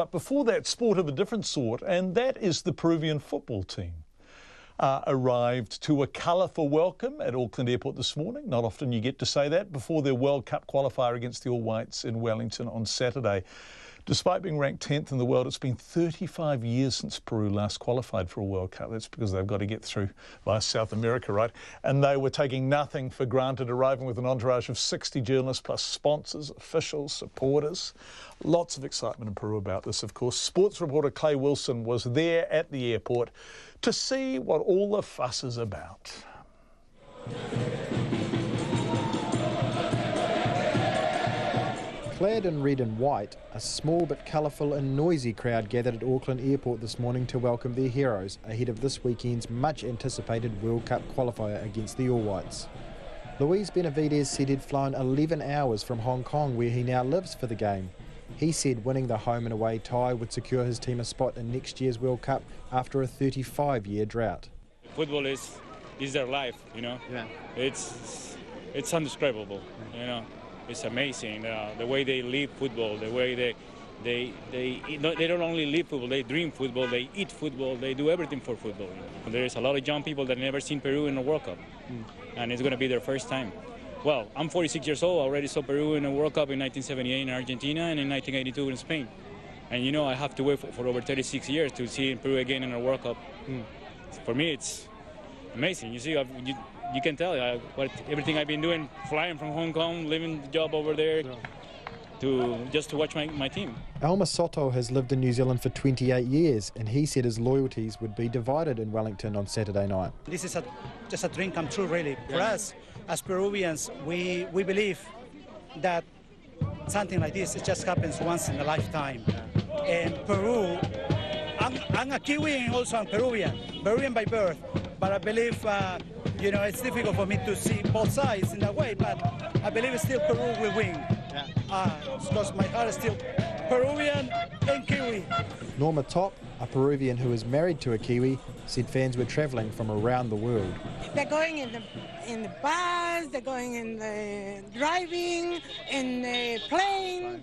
But before that, sport of a different sort, and that is the Peruvian football team. Arrived to a colourful welcome at Auckland Airport this morning. Not often you get to say that before their World Cup qualifier against the All Whites in Wellington on Saturday. Despite being ranked 10th in the world, it's been 35 years since Peru last qualified for a World Cup. That's because they've got to get through via South America, right? And they were taking nothing for granted, arriving with an entourage of 60 journalists plus sponsors, officials, supporters. Lots of excitement in Peru about this, of course. Sports reporter Clay Wilson was there at the airport to see what all the fuss is about. Clad in red and white, a small but colourful and noisy crowd gathered at Auckland Airport this morning to welcome their heroes ahead of this weekend's much-anticipated World Cup qualifier against the All Whites. Luis Benavides said he'd flown 11 hours from Hong Kong, where he now lives, for the game. He said winning the home and away tie would secure his team a spot in next year's World Cup after a 35-year drought. Football is their life, you know. Yeah. It's indescribable, you know. It's amazing the way they live football, the way they don't only live football, they dream football, they eat football, they do everything for football. There's a lot of young people that have never seen Peru in a World Cup, and it's going to be their first time. Well, I'm 46 years old. I already saw Peru in a World Cup in 1978 in Argentina and in 1982 in Spain. And you know, I have to wait for over 36 years to see Peru again in a World Cup. For me, it's amazing. You see, you can tell everything I've been doing, flying from Hong Kong, living the job over there, just to watch my team. Elmer Soto has lived in New Zealand for 28 years, and he said his loyalties would be divided in Wellington on Saturday night. This is just a dream come true, really. For us, as Peruvians, we believe that something like this, it just happens once in a lifetime. And Peru, I'm a Kiwi and also I'm Peruvian by birth, but I believe you know, it's difficult for me to see both sides in that way, but I believe still Peru will win. Because my heart is still Peruvian and Kiwi. Norma Top, a Peruvian who is married to a Kiwi, said fans were travelling from around the world. They're going in the bus, they're going in the driving, in the plane,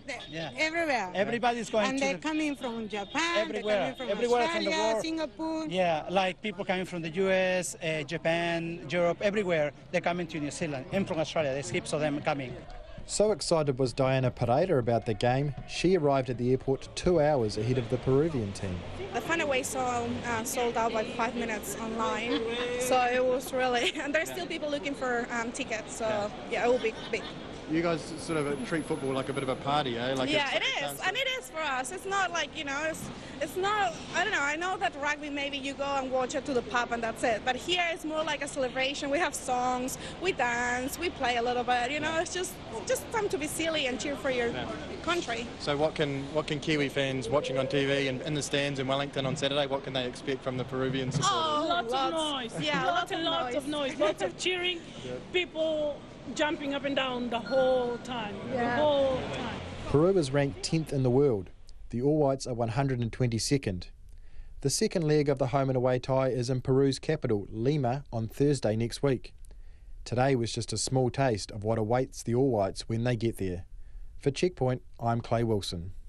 everywhere. Everybody's going and they're coming from Japan, everywhere, they're coming from everywhere Australia, from the world. Singapore. Yeah, like people coming from the US, Japan, Europe, everywhere. They're coming to New Zealand and from Australia. There's heaps of them coming. So excited was Diana Pereira about the game, she arrived at the airport 2 hours ahead of the Peruvian team. The fun away sold out like 5 minutes online, so it was really, and there's still people looking for tickets, so yeah, it will be big. You guys sort of treat football like a bit of a party, eh? Like yeah, it is, and it is for us. It's not like, you know, it's not, I don't know, I know that rugby maybe you go and watch it to the pub and that's it, but here it's more like a celebration. We have songs, we dance, we play a little bit, you know, it's just time to be silly and cheer for your country. So what can Kiwi fans watching on TV and in the stands in Wellington on Saturday, what can they expect from the Peruvian supporters? Oh, lots of noise. Yeah, lots of noise, lots of cheering, people jumping up and down the whole time, the whole time. Peru is ranked 10th in the world. The All Whites are 122nd. The second leg of the home and away tie is in Peru's capital, Lima, on Thursday next week. Today was just a small taste of what awaits the All Whites when they get there. For Checkpoint, I'm Clay Wilson.